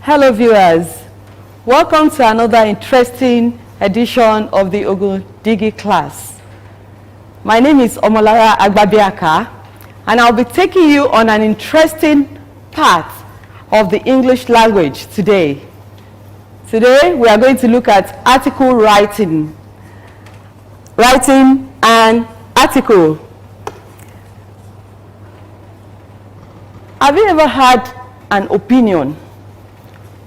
Hello viewers, welcome to another interesting edition of the Ogun Digi class. My name is Omolara Agbabiaka and I'll be taking you on an interesting part of the English language today. Today we are going to look at article writing. Writing an article. Have you ever had an opinion?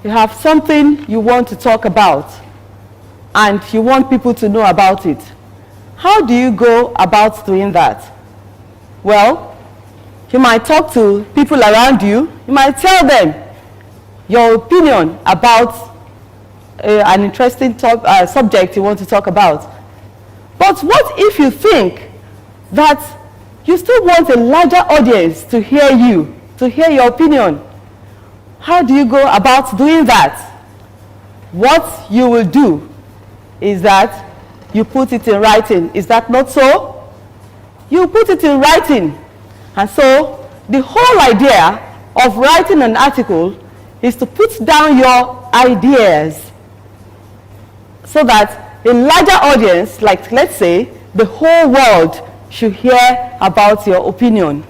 You have something you want to talk about and you want people to know about it. How do you go about doing that? Well, you might talk to people around you. You might tell them your opinion about an interesting subject you want to talk about. But what if you think that you still want a larger audience to hear you, to hear your opinion? How do you go about doing that? What you will do is that you put it in writing. Is that not so? You put it in writing. And so the whole idea of writing an article is to put down your ideas so that a larger audience, like let's say the whole world, should hear about your opinion.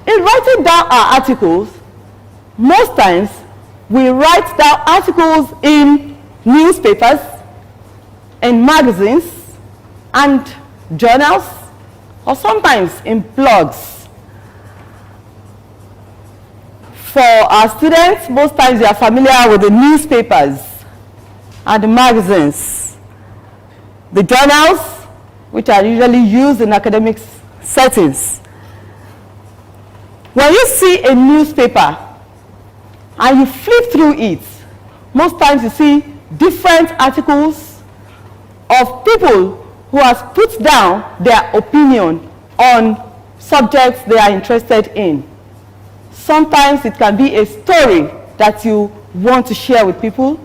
In writing down our articles, most times we write down articles in newspapers, in magazines, and journals, or sometimes in blogs. For our students, most times they are familiar with the newspapers and the magazines, the journals, which are usually used in academic settings. When you see a newspaper and you flip through it, most times you see different articles of people who have put down their opinion on subjects they are interested in. Sometimes it can be a story that you want to share with people.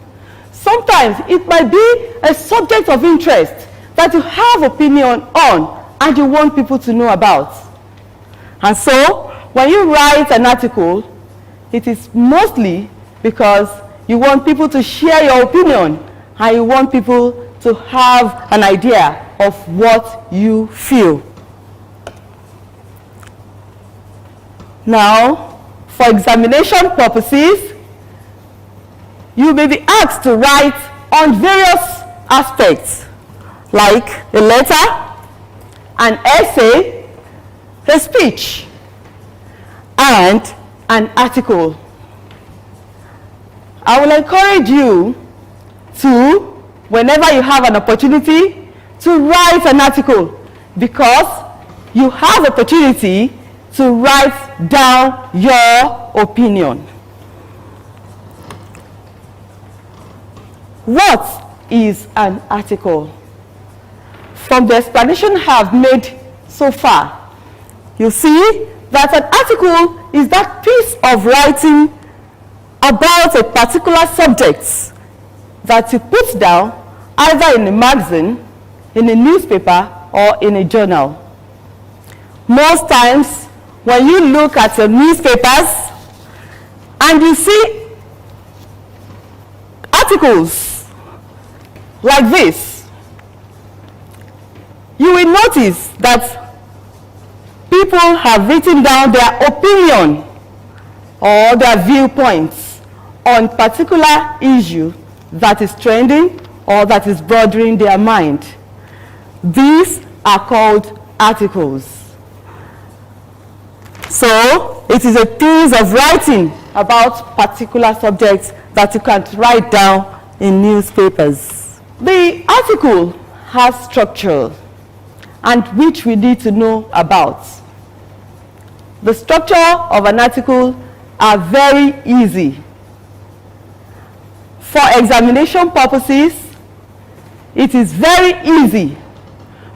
Sometimes it might be a subject of interest that you have opinion on and you want people to know about. And so, when you write an article, it is mostly because you want people to share your opinion and you want people to have an idea of what you feel. Now, for examination purposes, you may be asked to write on various aspects, like a letter, an essay, a speech, and an article. I will encourage you to, whenever you have an opportunity, to write an article, because you have opportunity to write down your opinion. What is an article? From the explanation I have made so far, you see that an article is that piece of writing about a particular subject that you put down either in a magazine, in a newspaper, or in a journal. Most times when you look at your newspapers and you see articles like this, you will notice that people have written down their opinion or their viewpoints on particular issue that is trending or that is bothering their mind. These are called articles. So, it is a piece of writing about particular subjects that you can write down in newspapers. The article has structure, and which we need to know about. The structure of an article are very easy. For examination purposes, it is very easy.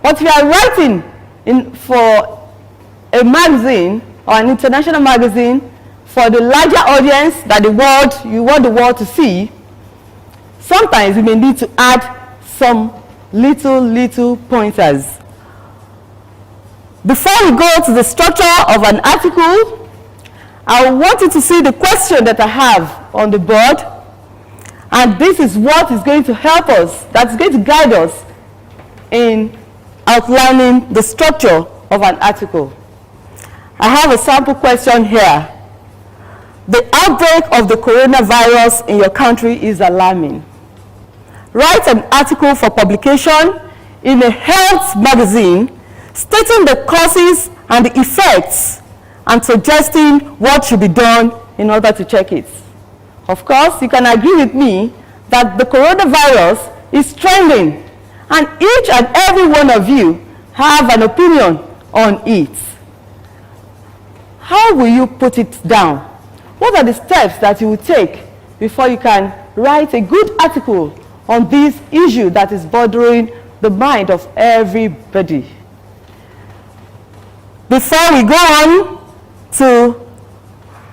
But if you are writing for a magazine or an international magazine for the larger audience that you want the world to see, sometimes you may need to add some little pointers. Before we go to the structure of an article, I want you to see the question that I have on the board, and this is what is going to help us, that's going to guide us in outlining the structure of an article. I have a sample question here. The outbreak of the coronavirus in your country is alarming. Write an article for publication in a health magazine stating the causes and the effects and suggesting what should be done in order to check it. Of course, you can agree with me that the coronavirus is trending, and each and every one of you have an opinion on it. How will you put it down? What are the steps that you will take before you can write a good article on this issue that is bothering the mind of everybody? Before we go on to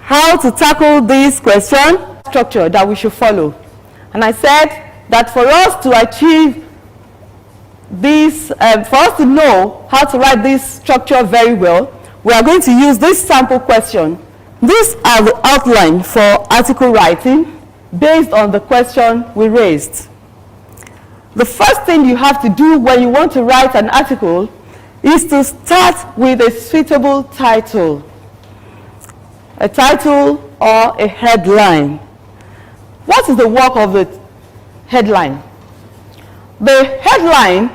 how to tackle this question, structure that we should follow. And I said that for us to achieve this, for us to know how to write this structure very well, we are going to use this sample question. These are the outline for article writing based on the question we raised. The first thing you have to do when you want to write an article is to start with a suitable title. A title or a headline. What is the work of the headline? The headline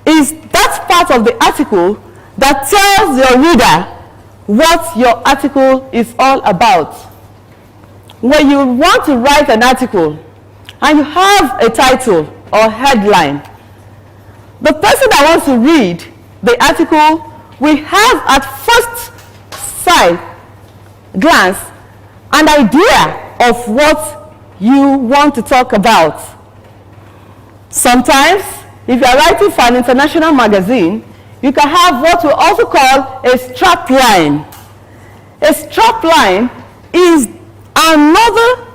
is that part of the article that tells your reader what your article is all about. When you want to write an article and you have a title or headline, the person that wants to read the article will have at first sight, glance, an idea of what you want to talk about. Sometimes, if you are writing for an international magazine, you can have what we also call a strap line. A strap line is another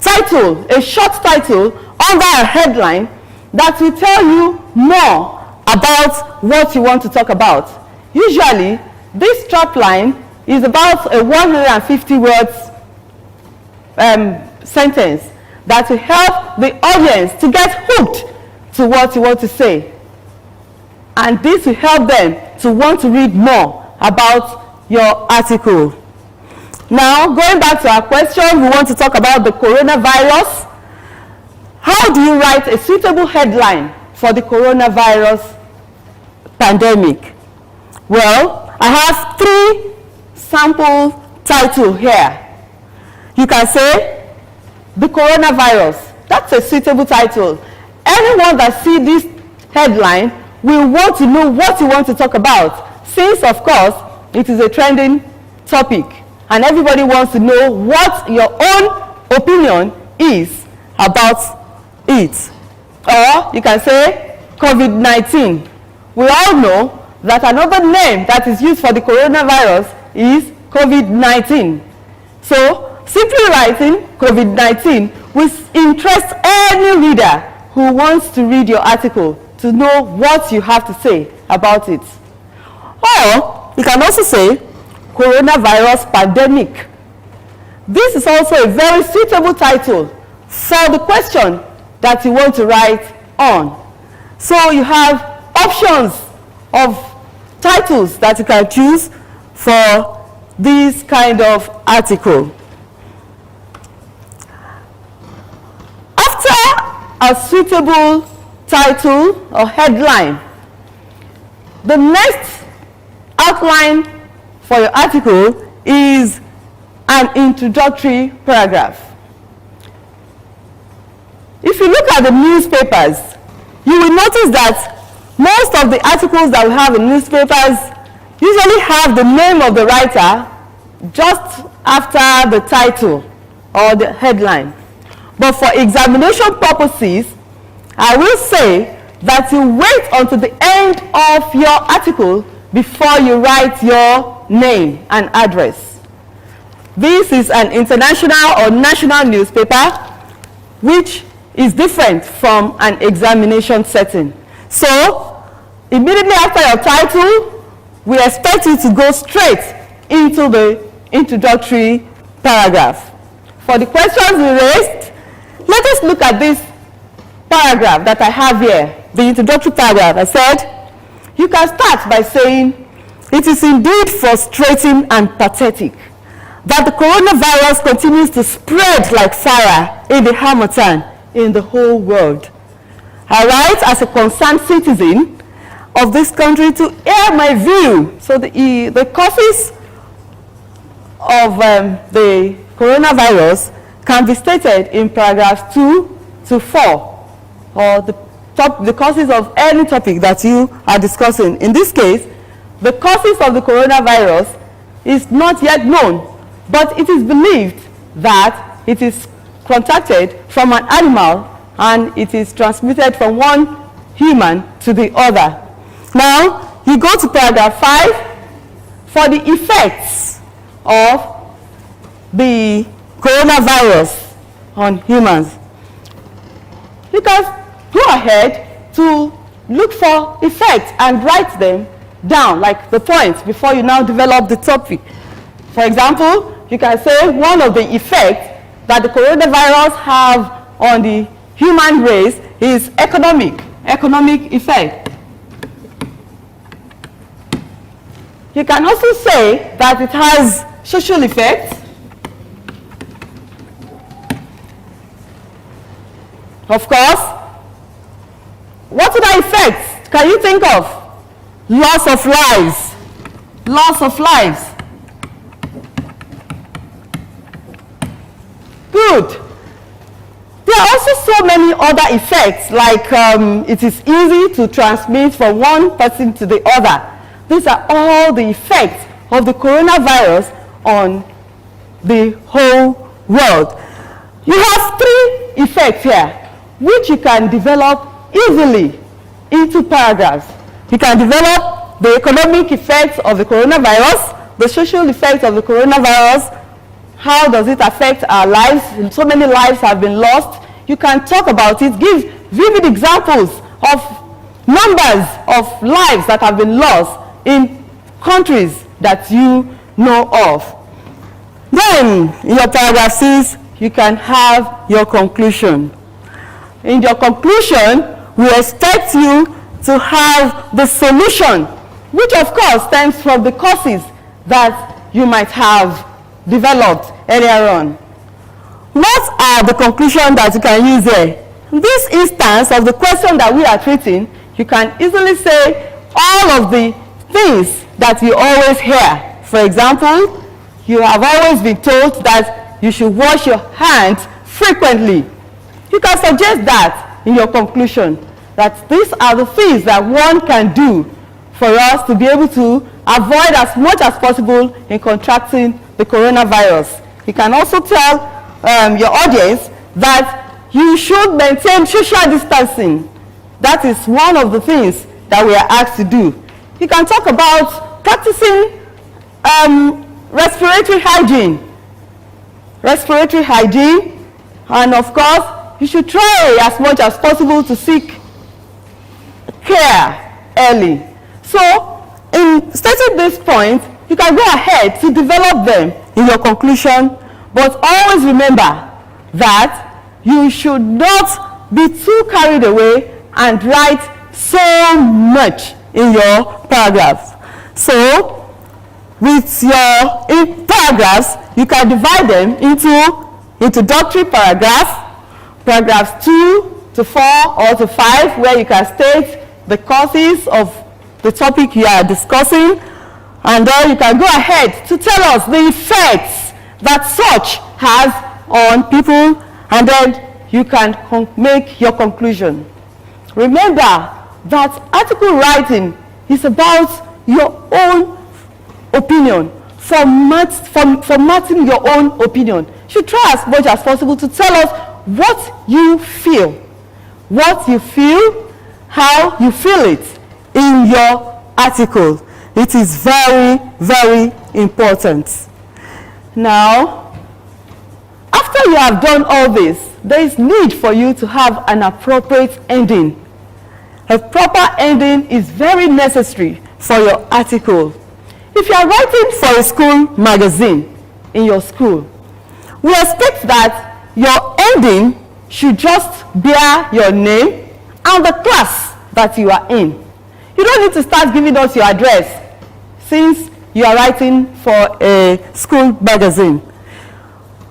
title, a short title under a headline that will tell you more about what you want to talk about. Usually, this strap line is about a 150 words sentence that will help the audience to get hooked to what you want to say. And this will help them to want to read more about your article. Now, going back to our question, we want to talk about the coronavirus. How do you write a suitable headline for the coronavirus pandemic? Well, I have 3 sample titles here. You can say, the coronavirus. That's a suitable title. Anyone that sees this headline will want to know what you want to talk about, since, of course, it is a trending topic, and everybody wants to know what your own opinion is about it. Or you can say COVID-19. We all know that another name that is used for the coronavirus is COVID-19. So, simply writing COVID-19 will interest any reader who wants to read your article to know what you have to say about it. Or you can also say coronavirus pandemic. This is also a very suitable title for the question that you want to write on. So you have options of titles that you can choose for this kind of article. After a suitable title or headline, the next outline for your article is an introductory paragraph. If you look at the newspapers, you will notice that most of the articles that we have in newspapers usually have the name of the writer just after the title or the headline. But for examination purposes, I will say that you wait until the end of your article before you write your name and address. This is an international or national newspaper which is different from an examination setting. So, immediately after your title, we expect you to go straight into the introductory paragraph. For the questions we raised, let us look at this paragraph that I have here, the introductory paragraph. I said, you can start by saying, it is indeed frustrating and pathetic that the coronavirus continues to spread like fire in the harmattan in the whole world. I write as a concerned citizen of this country to air my view. So the causes of the coronavirus can be stated in paragraphs 2 to 4, or the causes of any topic that you are discussing. In this case, the causes of the coronavirus is not yet known, but it is believed that it is contracted from an animal and it is transmitted from one human to the other. Now, you go to paragraph 5 for the effects of the coronavirus on humans. You can go ahead to look for effects and write them down, like the points, before you now develop the topic. For example, you can say one of the effects that the coronavirus have on the human race is economic effect. You can also say that it has social effects. Of course, what other effects can you think of? Loss of lives. Loss of lives. Good. There are also so many other effects, like it is easy to transmit from one person to the other. These are all the effects of the coronavirus on the whole world. You have 3 effects here, which you can develop easily into paragraphs. You can develop the economic effects of the coronavirus, the social effects of the coronavirus. How does it affect our lives? So many lives have been lost. You can talk about it, give vivid examples of numbers of lives that have been lost in countries that you know of. Then, in your paragraph 6, you can have your conclusion. In your conclusion, we expect you to have the solution, which of course stems from the causes that you might have developed earlier on. What are the conclusions that you can use here? In this instance of the question that we are treating, you can easily say all of the things that you always hear. For example, you have always been told that you should wash your hands frequently. You can suggest that in your conclusion, that these are the things that one can do for us to be able to avoid as much as possible in contracting the coronavirus. You can also tell your audience that you should maintain social distancing. That is one of the things that we are asked to do. You can talk about practicing respiratory hygiene, and of course, you should try as much as possible to seek care early. So, in stating this point, you can go ahead to develop them in your conclusion, but always remember that you should not be too carried away and write so much in your paragraphs. So, with your paragraphs, you can divide them into introductory paragraphs 2 to 4 or to 5, where you can state the causes of the topic you are discussing, and then you can go ahead to tell us the effects that such has on people, and then you can make your conclusion. Remember that article writing is about your own opinion, formatting your own opinion. You should try as much as possible to tell us what you feel, how you feel it in your article. It is very, very important. Now, after you have done all this, there is need for you to have an appropriate ending. A proper ending is very necessary for your article. If you are writing for a school magazine in your school, we expect that your ending should just bear your name and the class that you are in. You don't need to start giving us your address since you are writing for a school magazine.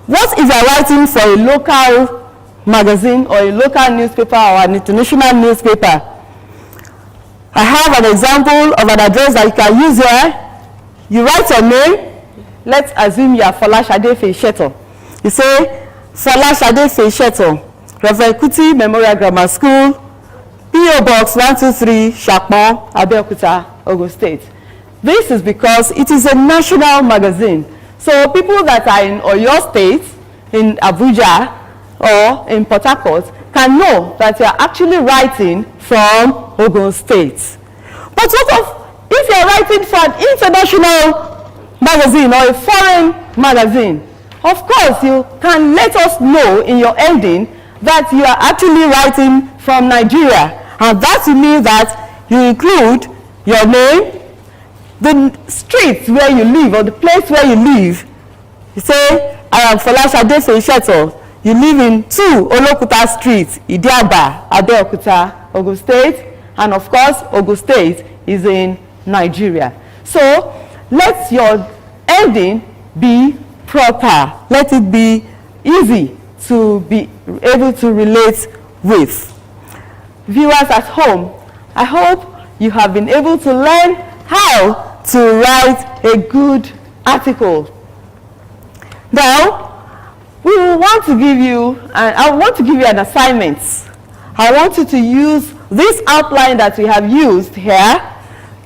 What if you are writing for a local magazine or a local newspaper or an international newspaper? I have an example of an address that you can use here. You write your name. Let's assume you are Folashade Feisheto. You say, Folashade Feisheto, Reverend Kuti Memorial Grammar School, P.O. Box 123, Shakmo, Abeokuta, Ogun State. This is because it is a national magazine. So people that are in Oyo State, in Abuja, or in Port Harcourt can know that you are actually writing from Ogun State. But what if you are writing for an international magazine or a foreign magazine? Of course, you can let us know in your ending that you are actually writing from Nigeria. And that will mean that you include your name, the street where you live or the place where you live. You say, I am Folashade Feisheto. You live in 2 Olokuta Street, Idiaba, Abeokuta, Ogun State. And of course, Ogun State is in Nigeria. So let your ending be proper. Let it be easy to be able to relate with. Viewers at home, I hope you have been able to learn how to write a good article. Now, we will want to give you, I want to give you an assignment. I want you to use this outline that we have used here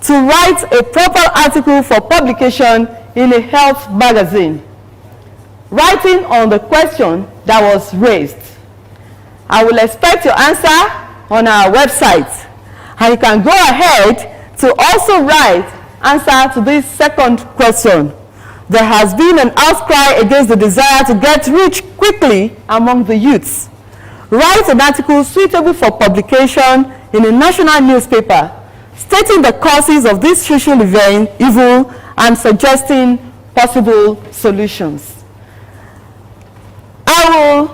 to write a proper article for publication in a health magazine, writing on the question that was raised. I will expect your answer on our website, and you can go ahead to also write answer to this second question. There has been an outcry against the desire to get rich quickly among the youths. Write an article suitable for publication in a national newspaper, stating the causes of this social evil and suggesting possible solutions. I will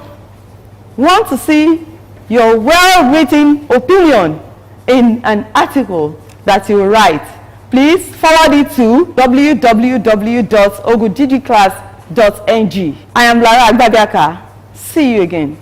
want to see your well-written opinion in an article that you write. Please forward it to www.ogudidiclass.ng. I am Lara Agbabiaka. See you again.